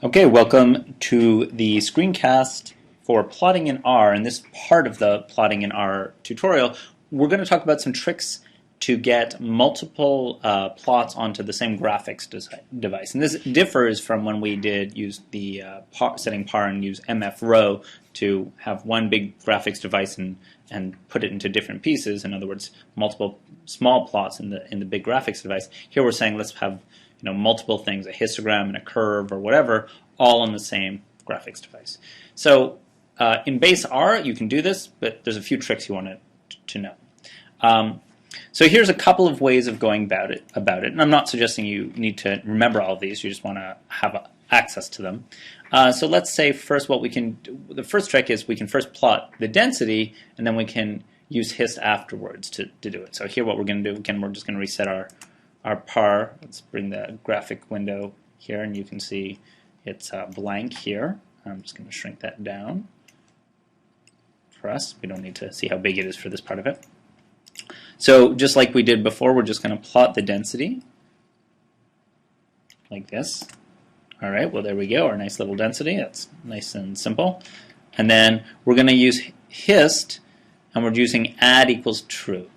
Okay, welcome to the screencast for plotting in R. In this part of the plotting in R tutorial, we're going to talk about some tricks to get multiple plots onto the same graphics device. And this differs from when we did use the setting par and use MF row to have one big graphics device and put it into different pieces. In other words, multiple small plots in the big graphics device. Here we're saying let's have multiple things, a histogram and a curve or whatever, all on the same graphics device. So in base R, you can do this, but there's a few tricks you want to know. So here's a couple of ways of going about it. And I'm not suggesting you need to remember all of these. You just want to have access to them. So let's say first what we can do. The first trick is we can first plot the density, and then we can use hist afterwards to do it. So here what we're going to do, again, we're just going to reset our par. Let's bring the graphic window here, and you can see it's blank here. I'm just going to shrink that down for us. We don't need to see how big it is for this part of it. So just like we did before, we're just going to plot the density like this. All right, well, there we go, our nice little density. That's nice and simple. And then we're going to use hist, and we're using add equals true.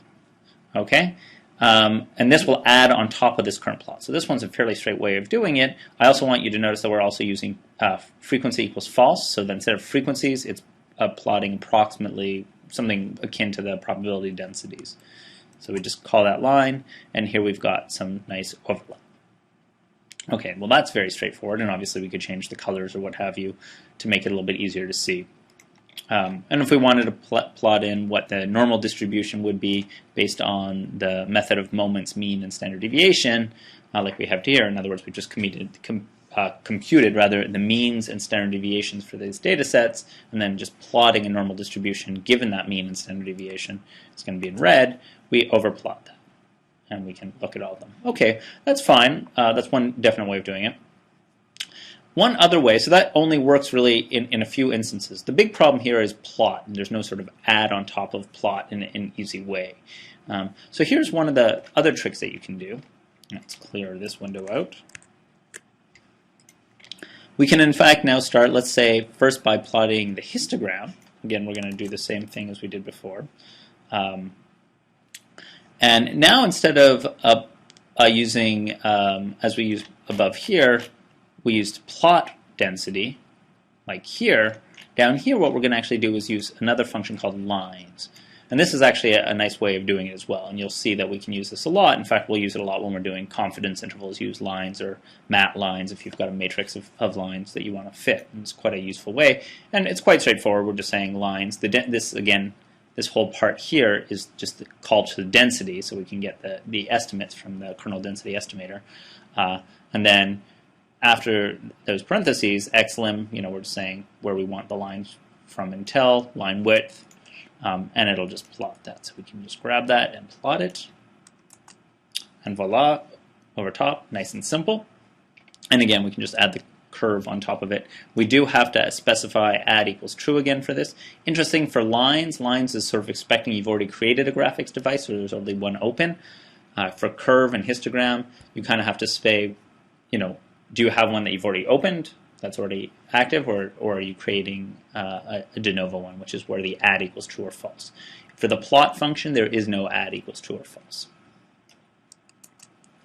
Okay? And this will add on top of this current plot. So this one's a fairly straight way of doing it. I also want you to notice that we're also using frequency equals false. So then instead of frequencies, it's plotting approximately something akin to the probability densities. So we just call that line, and here we've got some nice overlap. Okay, well that's very straightforward, and obviously we could change the colors or what have you to make it a little bit easier to see. And if we wanted to plot in what the normal distribution would be based on the method of moments, mean, and standard deviation, like we have here, in other words, we just computed rather the means and standard deviations for these data sets, and then just plotting a normal distribution given that mean and standard deviation, it's going to be in red, we overplot that. And we can look at all of them. Okay, that's fine. That's one definite way of doing it. One other way, so that only works really in a few instances. The big problem here is plot, and there's no sort of add on top of plot in an easy way. So here's one of the other tricks that you can do. Let's clear this window out. We can in fact now start, let's say, first by plotting the histogram. Again, we're going to do the same thing as we did before. And now instead of using, as we used above here, we used plot density, like here. Down here, what we're going to actually do is use another function called lines. And this is actually a nice way of doing it as well. And you'll see that we can use this a lot. In fact, we'll use it a lot when we're doing confidence intervals, use lines or mat lines if you've got a matrix of lines that you want to fit. And it's quite a useful way. And it's quite straightforward. We're just saying lines. This whole part here is just the call to the density, so we can get the estimates from the kernel density estimator. And then after those parentheses, xlim, we're just saying where we want the lines from until, line width, and it'll just plot that. So we can just grab that and plot it. And voila, over top, nice and simple. And again, we can just add the curve on top of it. We do have to specify add equals true again for this. Interesting for lines, lines is sort of expecting you've already created a graphics device, so there's only one open. For curve and histogram, you kind of have to say, do you have one that you've already opened that's already active, or are you creating a de novo one, which is where the add equals true or false. For the plot function, there is no add equals true or false.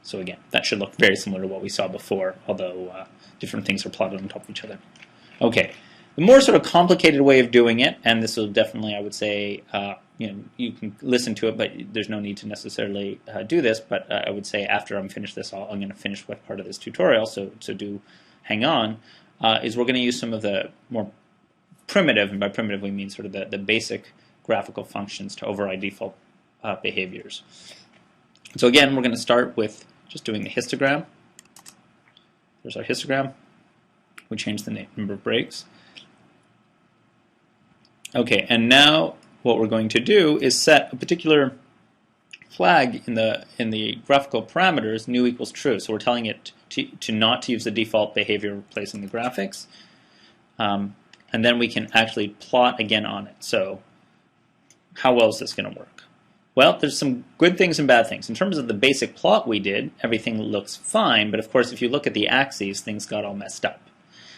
So again, that should look very similar to what we saw before, although different things are plotted on top of each other. Okay, the more sort of complicated way of doing it, and this will definitely, I would say, you can listen to it, but there's no need to necessarily do this, but I would say after I'm finished this, I'm going to finish what part of this tutorial, so do hang on, is we're going to use some of the more primitive, and by primitive we mean sort of the basic graphical functions to override default behaviors. So again, we're going to start with just doing the histogram. There's our histogram. We change the number of breaks. Okay, and now what we're going to do is set a particular flag in the graphical parameters, new equals true. So we're telling it to not to use the default behavior replacing the graphics. And then we can actually plot again on it. So how well is this going to work? Well, there's some good things and bad things. In terms of the basic plot we did, everything looks fine, but of course if you look at the axes, things got all messed up.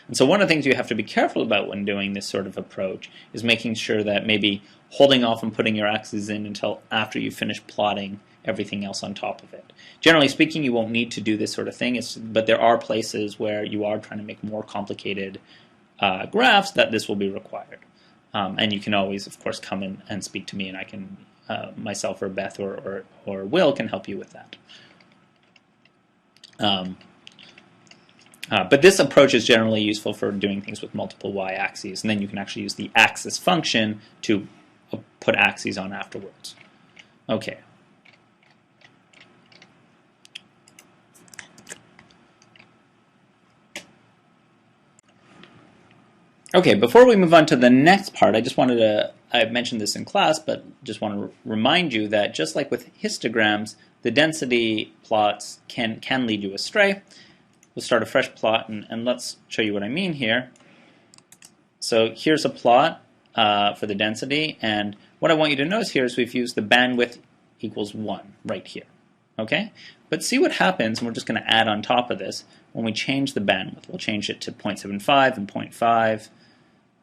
And so one of the things you have to be careful about when doing this sort of approach is making sure that maybe holding off and putting your axes in until after you finish plotting everything else on top of it. Generally speaking, you won't need to do this sort of thing, but there are places where you are trying to make more complicated graphs that this will be required. And you can always, of course, come in and speak to me, and I can, myself or Beth or Will can help you with that. But this approach is generally useful for doing things with multiple y-axes, and then you can actually use the axis function to put axes on afterwards. Okay. Okay, before we move on to the next part, I just wanted to, I mentioned this in class, but just want to remind you that just like with histograms, the density plots can lead you astray. We'll start a fresh plot, and let's show you what I mean here. So here's a plot for the density, and what I want you to notice here is we've used the bandwidth equals 1 right here. Okay? But see what happens, and we're just going to add on top of this, when we change the bandwidth. We'll change it to 0.75 and 0.5,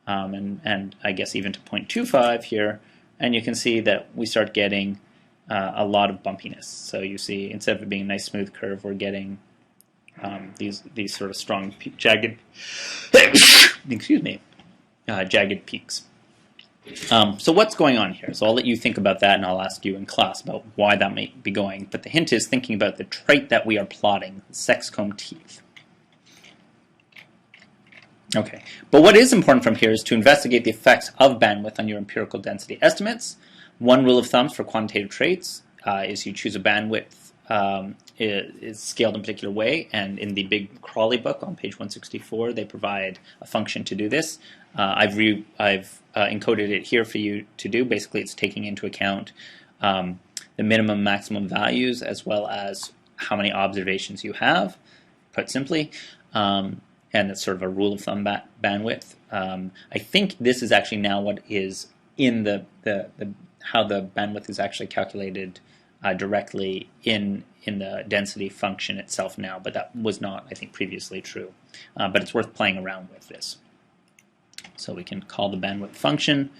and I guess even to 0.25 here, and you can see that we start getting a lot of bumpiness. So you see, instead of it being a nice smooth curve, we're getting these sort of strong, jagged, excuse me, jagged peaks. So what's going on here? So I'll let you think about that, and I'll ask you in class about why that may be going. But the hint is thinking about the trait that we are plotting, the sexcomb teeth. Okay, but what is important from here is to investigate the effects of bandwidth on your empirical density estimates. One rule of thumb for quantitative traits is you choose a bandwidth is scaled in a particular way, and in the big Crawley book on page 164 they provide a function to do this. I've encoded it here for you to do. Basically it's taking into account the minimum maximum values as well as how many observations you have, put simply, and it's sort of a rule of thumb bandwidth. I think this is actually now what is in the how the bandwidth is actually calculated directly in the density function itself now, but that was not, I think, previously true. But it's worth playing around with this. So we can call the bandwidth function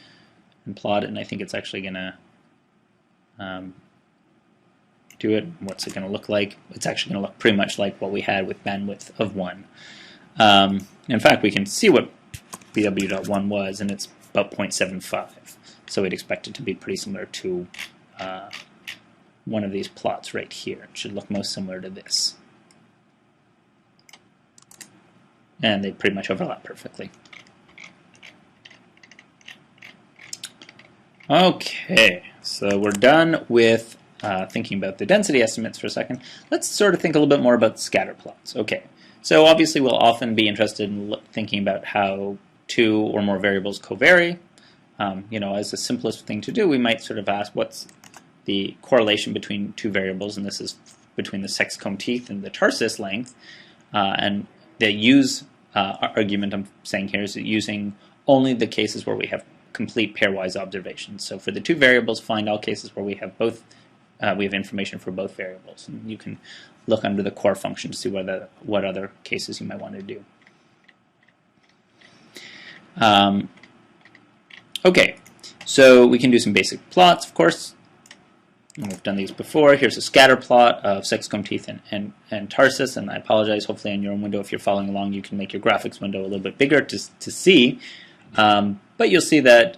and plot it, and I think it's actually going to do it. What's it going to look like? It's actually going to look pretty much like what we had with bandwidth of 1. In fact, we can see what BW.1 was, and it's about 0.75. So we'd expect it to be pretty similar to one of these plots right here. It should look most similar to this. And they pretty much overlap perfectly. Okay, so we're done with thinking about the density estimates for a second. Let's sort of think a little bit more about scatter plots. Okay, so obviously we'll often be interested in thinking about how two or more variables covary. You know, as the simplest thing to do, we might sort of ask what's the correlation between two variables, and this is between the sexcomb teeth and the tarsus length. And the use argument I'm saying here is using only the cases where we have complete pairwise observations. So for the two variables, find all cases where we have both. We have information for both variables, and you can look under the core function to see what other cases you might want to do. Okay, so we can do some basic plots, of course. And we've done these before. Here's a scatter plot of sexcomb teeth and tarsus, and I apologize. Hopefully on your own window, if you're following along, you can make your graphics window a little bit bigger to see. But you'll see that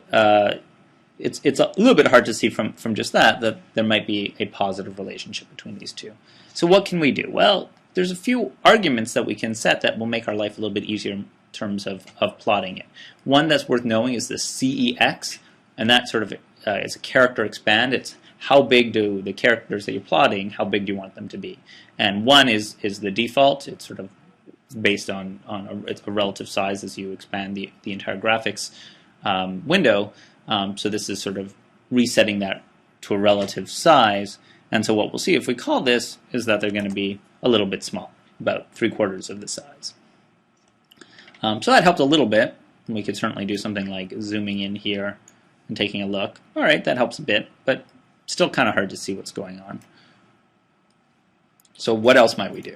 it's a little bit hard to see from just that there might be a positive relationship between these two. So what can we do? Well, there's a few arguments that we can set that will make our life a little bit easier in terms of plotting it. One that's worth knowing is the CEX, and that sort of is a character expand. It's how big do the characters that you're plotting, how big do you want them to be? And 1 is the default. It's sort of based on a relative size as you expand the entire graphics window. So this is sort of resetting that to a relative size. And so what we'll see if we call this is that they're going to be a little bit small, about 3/4 of the size. So that helped a little bit. We could certainly do something like zooming in here and taking a look. All right, that helps a bit, but still kind of hard to see what's going on. So what else might we do?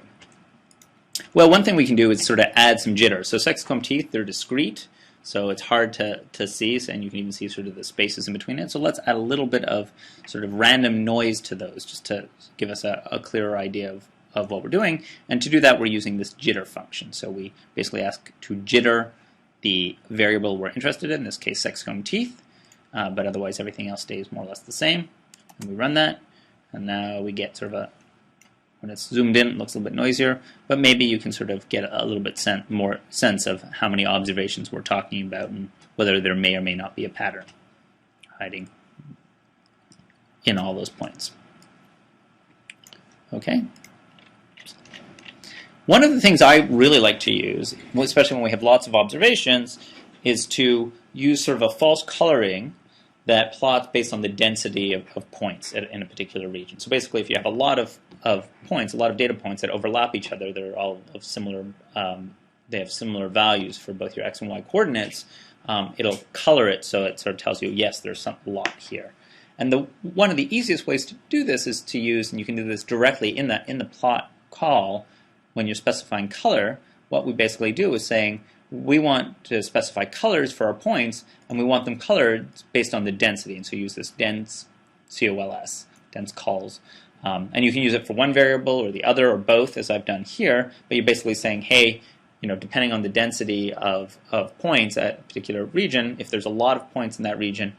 Well, one thing we can do is sort of add some jitter. So sexcomb teeth, they're discrete, so it's hard to see, and you can even see sort of the spaces in between it. So let's add a little bit of sort of random noise to those, just to give us a clearer idea of what we're doing. And to do that, we're using this jitter function. So we basically ask to jitter the variable we're interested in this case sexcomb teeth, but otherwise everything else stays more or less the same. And we run that, and now we get sort of when it's zoomed in, it looks a little bit noisier, but maybe you can sort of get a little bit more sense of how many observations we're talking about and whether there may or may not be a pattern hiding in all those points. Okay. One of the things I really like to use, especially when we have lots of observations, is to use sort of a false coloring that plots based on the density of points in a particular region. So basically, if you have a lot of points, a lot of data points that overlap each other, they're all of similar, they have similar values for both your x and y coordinates, it'll color it so it sort of tells you, yes, there's a lot here. And one of the easiest ways to do this is to use, and you can do this directly in the plot call when you're specifying color. What we basically do is saying, we want to specify colors for our points, and we want them colored based on the density. And so use this dense, COLS, dense cols. And you can use it for one variable or the other or both, as I've done here. But you're basically saying, hey, depending on the density of points at a particular region, if there's a lot of points in that region,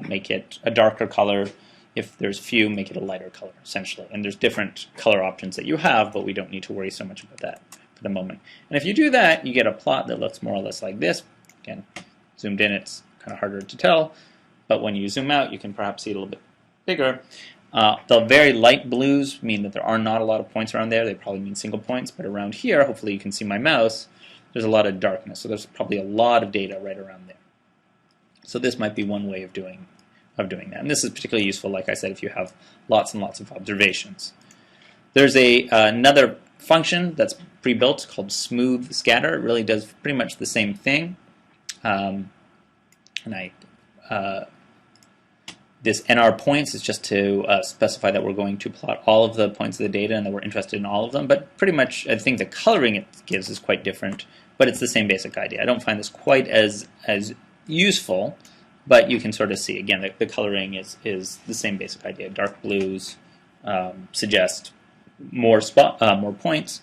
make it a darker color. If there's few, make it a lighter color, essentially. And there's different color options that you have, but we don't need to worry so much about that for the moment. And if you do that, you get a plot that looks more or less like this. Again, zoomed in, it's kind of harder to tell, but when you zoom out, you can perhaps see it a little bit bigger. The very light blues mean that there are not a lot of points around there. They probably mean single points, but around here, hopefully you can see my mouse, there's a lot of darkness. So there's probably a lot of data right around there. So this might be one way of doing that. And this is particularly useful, like I said, if you have lots and lots of observations. There's another function that's pre-built called smooth scatter. It really does pretty much the same thing. This NR points is just to specify that we're going to plot all of the points of the data and that we're interested in all of them. But pretty much, I think the coloring it gives is quite different, but it's the same basic idea. I don't find this quite as useful, but you can sort of see, again, the coloring is the same basic idea. Dark blues suggest more points.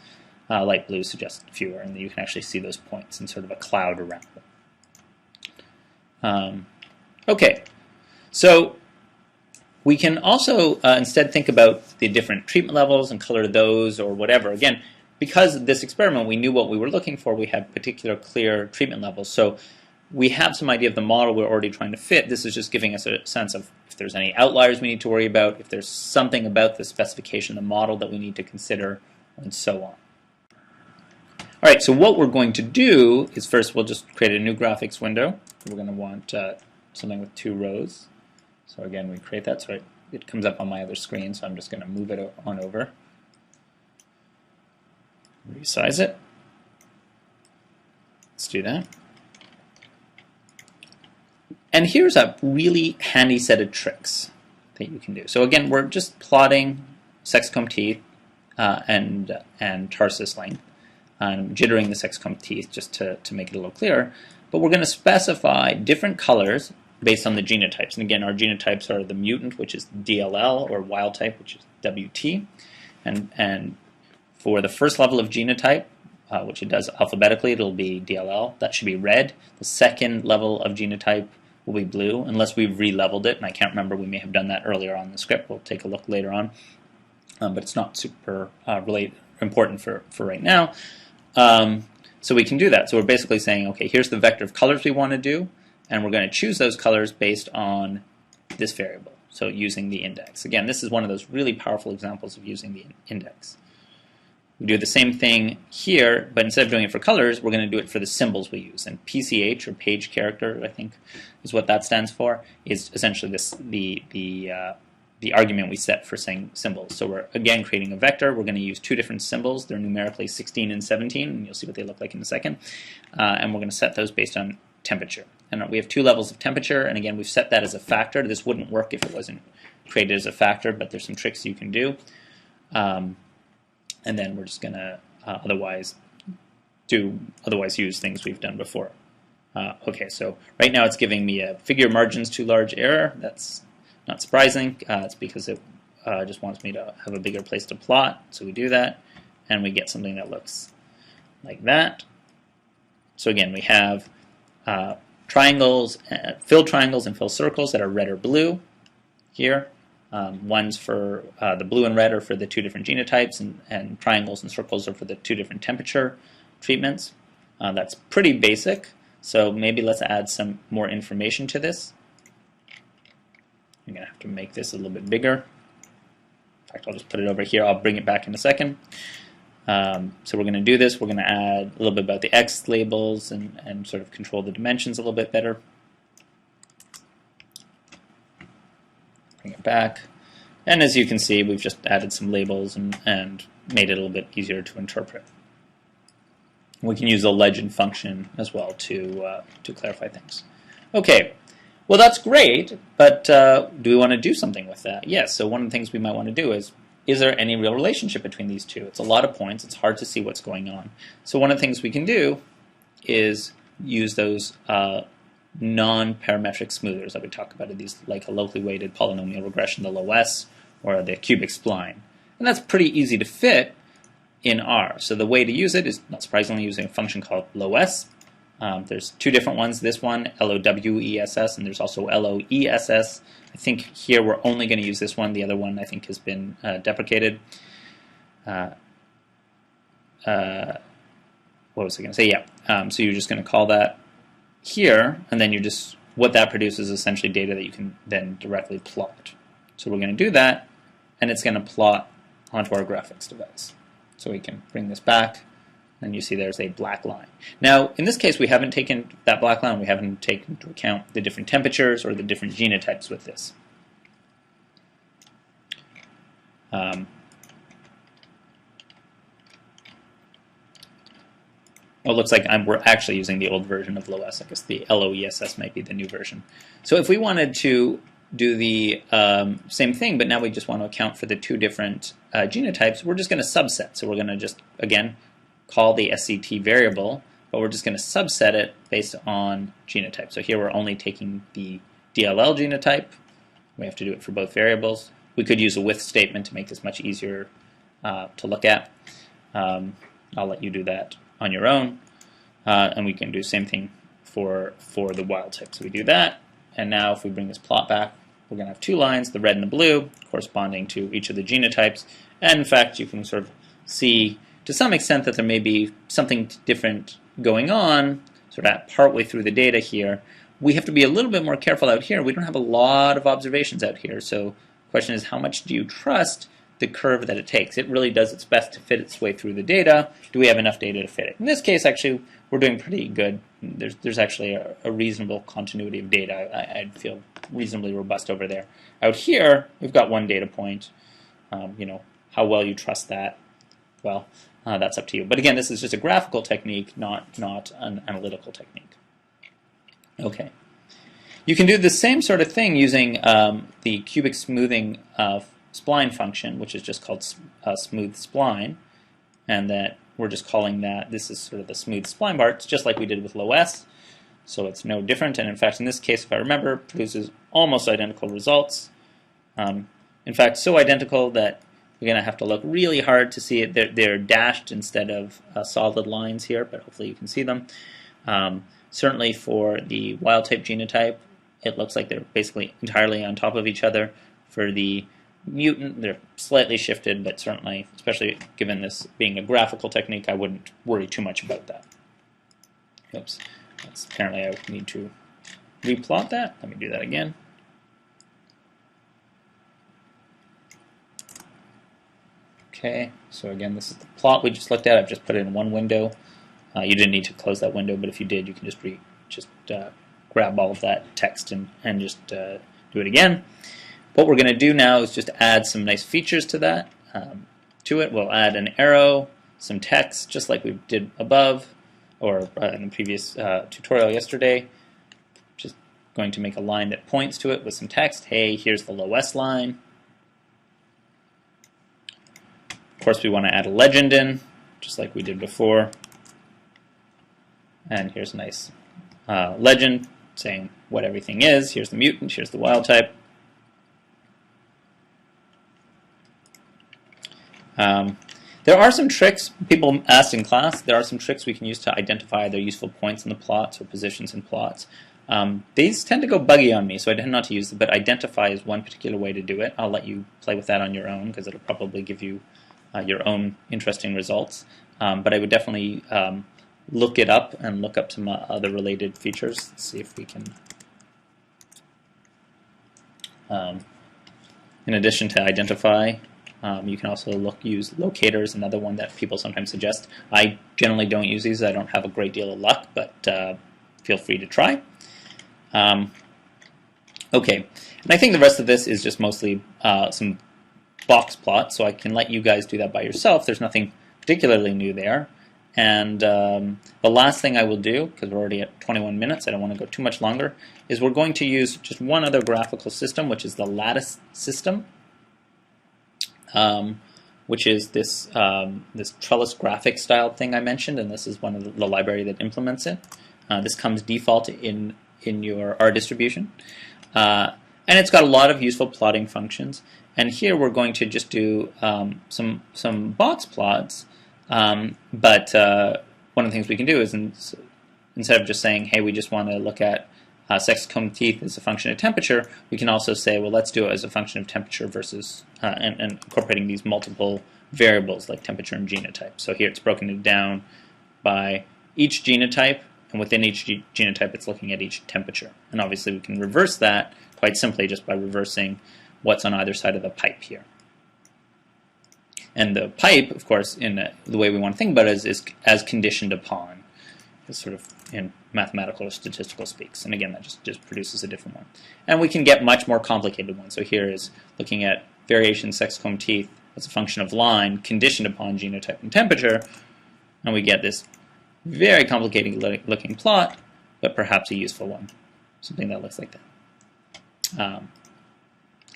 Light blues suggest fewer, and you can actually see those points in sort of a cloud around them. Okay, so we can also instead think about the different treatment levels and color those or whatever. Again, because of this experiment, we knew what we were looking for. We had particular clear treatment levels. So we have some idea of the model we're already trying to fit. This is just giving us a sense of if there's any outliers we need to worry about, if there's something about the specification of the model that we need to consider, and so on. All right, so what we're going to do is first we'll just create a new graphics window. We're going to want something with 2 rows. So again, we create that so it comes up on my other screen, so I'm just going to move it on over. Resize it. Let's do that. And here's a really handy set of tricks that you can do. So again, we're just plotting sexcomb teeth and tarsus length. I'm jittering the sexcomb teeth just to make it a little clearer. But we're going to specify different colors based on the genotypes. And again, our genotypes are the mutant, which is DLL, or wild type, which is WT. And for the first level of genotype, which it does alphabetically, it'll be DLL. That should be red. The second level of genotype will be blue, unless we've re-leveled it. And I can't remember, we may have done that earlier on in the script. We'll take a look later on. But it's not super really important for right now. So we can do that. So we're basically saying, okay, here's the vector of colors we want to do, and we're going to choose those colors based on this variable, so using the index. Again, this is one of those really powerful examples of using the index. We do the same thing here, but instead of doing it for colors, we're going to do it for the symbols we use. And PCH, or page character, I think is what that stands for, is essentially the argument we set for saying symbols. So we're, again, creating a vector. We're going to use 2 different symbols. They're numerically 16 and 17, and you'll see what they look like in a second. And we're going to set those based on temperature. And we have 2 levels of temperature, and again, we've set that as a factor. This wouldn't work if it wasn't created as a factor, but there's some tricks you can do. And then we're just going to otherwise use things we've done before. Okay, so right now it's giving me a figure margins too large error. That's not surprising. It's because it just wants me to have a bigger place to plot. So we do that, and we get something that looks like that. So again, we have triangles, fill triangles and fill circles that are red or blue here. Ones for the blue and red are for the two different genotypes, and triangles and circles are for the two different temperature treatments. That's pretty basic, so maybe let's add some more information to this. I'm going to have to make this a little bit bigger. In fact, I'll just put it over here. I'll bring it back in a second. So we're going to do this. We're going to add a little bit about the X labels and sort of control the dimensions a little bit better. Bring it back. And as you can see, we've just added some labels and made it a little bit easier to interpret. We can use the legend function as well to clarify things. Okay, well that's great, but do we want to do something with that? Yes, so one of the things we might want to do is there any real relationship between these two? It's a lot of points, it's hard to see what's going on. So one of the things we can do is use those non-parametric smoothers that we talk about, these like a locally weighted polynomial regression, the LOS, or the cubic spline. And that's pretty easy to fit in R. So the way to use it is, not surprisingly, using a function called LOS. There's two different ones, this one, LOWESS, and there's also LOESS. I think here we're only going to use this one. The other one I think has been deprecated. What was I going to say? Yeah. So you're just going to call that here, and then what that produces is essentially data that you can then directly plot. So we're going to do that, and it's going to plot onto our graphics device. So we can bring this back, and you see there's a black line. Now, in this case, we haven't taken that black line, we haven't taken into account the different temperatures or the different genotypes with this. Well, it looks like we're actually using the old version of LOS. I guess the LOESS might be the new version. So if we wanted to do the same thing, but now we just want to account for the two different genotypes, we're just going to subset. So we're going to just, again, call the SCT variable, but we're just going to subset it based on genotype. So here we're only taking the DLL genotype. We have to do it for both variables. We could use a with statement to make this much easier to look at. I'll let you do that on your own. And we can do the same thing for the wild type. So we do that, and now if we bring this plot back, we're going to have two lines, the red and the blue, corresponding to each of the genotypes. And in fact, you can sort of see to some extent that there may be something different going on, sort of partway through the data here. We have to be a little bit more careful out here. We don't have a lot of observations out here. So the question is, how much do you trust the curve that it takes? It really does its best to fit its way through the data. Do we have enough data to fit it? In this case, actually, we're doing pretty good. There's actually a reasonable continuity of data. I'd feel reasonably robust over there. Out here, we've got one data point. How well you trust that, well, that's up to you. But again, this is just a graphical technique, not an analytical technique. Okay. You can do the same sort of thing using the cubic smoothing spline function, which is just called smooth spline, and that we're just calling that, this is sort of the smooth spline bar. It's just like we did with LOS, so it's no different. And in fact, in this case, if I remember, produces almost identical results. In fact, so identical that we're going to have to look really hard to see it. They're dashed instead of solid lines here, but hopefully you can see them. Certainly for the wild type genotype, it looks like they're basically entirely on top of each other. For the mutant, they're slightly shifted, but certainly, especially given this being a graphical technique, I wouldn't worry too much about that. Oops, apparently I need to replot that. Let me do that again. Okay, so again, this is the plot we just looked at. I've just put it in one window. You didn't need to close that window, but if you did, you can just grab all of that text and just do it again. What we're going to do now is just add some nice features to that. We'll add an arrow, some text, just like we did above, or in the previous tutorial yesterday. Just going to make a line that points to it with some text. Hey, here's the LOS line. Of course, we want to add a legend in. just like we did before. And here's a nice legend saying what everything is. Here's the mutant, here's the wild type. There are some tricks, people asked in class, there are some tricks we can use to identify either useful points in the plots or positions in plots. These tend to go buggy on me, so I tend not to use them, but identify is one particular way to do it. I'll let you play with that on your own, because it'll probably give you your own interesting results. But I would definitely look it up and look up some other related features. Let's see if we can... in addition to identify, you can also use locator is another one that people sometimes suggest. I generally don't use these. I don't have a great deal of luck, but feel free to try. Okay, and I think the rest of this is just mostly some box plots, so I can let you guys do that by yourself. There's nothing particularly new there. And the last thing I will do, because we're already at 21 minutes, I don't want to go too much longer, is we're going to use just one other graphical system, which is the lattice system. Which is this this trellis graphic style thing I mentioned, and this is one of the library that implements it. This comes default in your R distribution, and it's got a lot of useful plotting functions. And here we're going to just do some box plots, but one of the things we can do is instead of just saying, hey, we just want to look at sex comb teeth as a function of temperature, we can also say, well, let's do it as a function of temperature versus, and incorporating these multiple variables like temperature and genotype. So here it's broken down by each genotype, and within each genotype it's looking at each temperature. And obviously we can reverse that quite simply just by reversing what's on either side of the pipe here. And the pipe, of course, in the way we want to think about it is as conditioned upon, is sort of in mathematical or statistical speaks. And again, that just produces a different one. And we can get much more complicated ones. So here is looking at variation sex comb teeth as a function of line conditioned upon genotype and temperature. And we get this very complicated looking plot, but perhaps a useful one. Something that looks like that.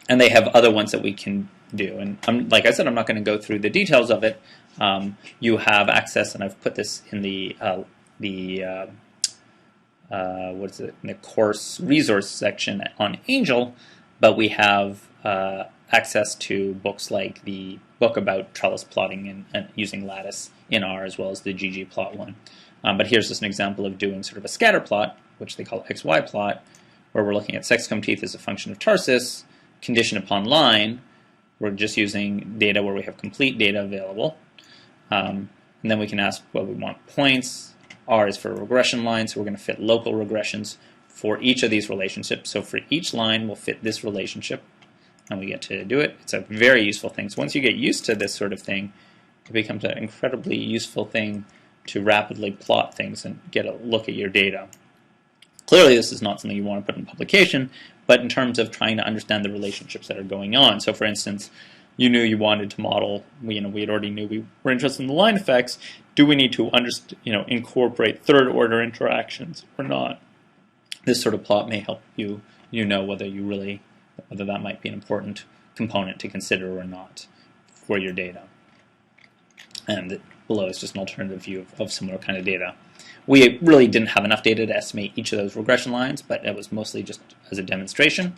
And they have other ones that we can do. And like I said, I'm not going to go through the details of it. You have access, and I've put this in the what is it, in the course resource section on Angel, but we have access to books like the book about trellis plotting and using lattice in R, as well as the ggplot one. But here's just an example of doing sort of a scatter plot, which they call XY plot, where we're looking at sex comb teeth as a function of tarsus, conditioned upon line. We're just using data where we have complete data available. And then we can ask what we want points. R is for regression line, so we're going to fit local regressions for each of these relationships. So for each line, we'll fit this relationship, and we get to do it. It's a very useful thing. So once you get used to this sort of thing, it becomes an incredibly useful thing to rapidly plot things and get a look at your data. Clearly, this is not something you want to put in publication, but in terms of trying to understand the relationships that are going on. So for instance, you knew you wanted to model, we had already knew we were interested in the line effects. Do we need to incorporate third order interactions or not? This sort of plot may help you know whether that might be an important component to consider or not for your data. And below is just an alternative view of similar kind of data. We really didn't have enough data to estimate each of those regression lines, but it was mostly just as a demonstration.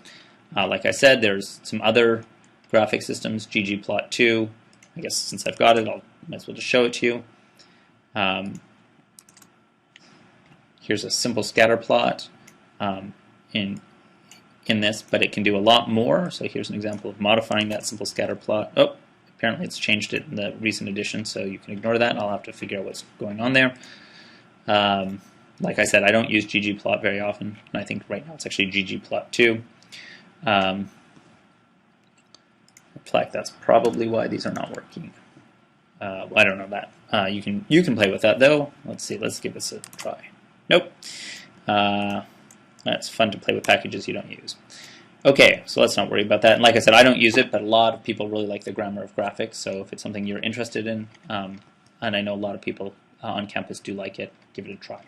Like I said, there's some other graphic systems, ggplot2. I guess since I've got it, I might as well just show it to you. Here's a simple scatter plot in this, but it can do a lot more. So here's an example of modifying that simple scatter plot. Oh, apparently it's changed it in the recent edition, so you can ignore that. I'll have to figure out what's going on there. Like I said, I don't use ggplot very often, and I think right now it's actually ggplot2. In fact, that's probably why these are not working. I don't know that. You can play with that though. Let's see. Let's give this a try. Nope. That's fun to play with packages you don't use. Okay, so let's not worry about that. And like I said, I don't use it, but a lot of people really like the grammar of graphics. So if it's something you're interested in, and I know a lot of people on campus do like it, give it a try.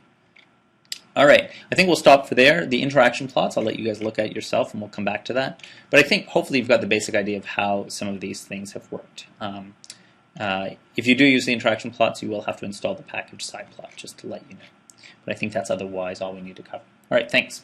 All right, I think we'll stop for there. The interaction plots, I'll let you guys look at yourself, and we'll come back to that. But I think hopefully you've got the basic idea of how some of these things have worked. If you do use the interaction plots, you will have to install the package scatterplot, just to let you know. But I think that's otherwise all we need to cover. All right, thanks.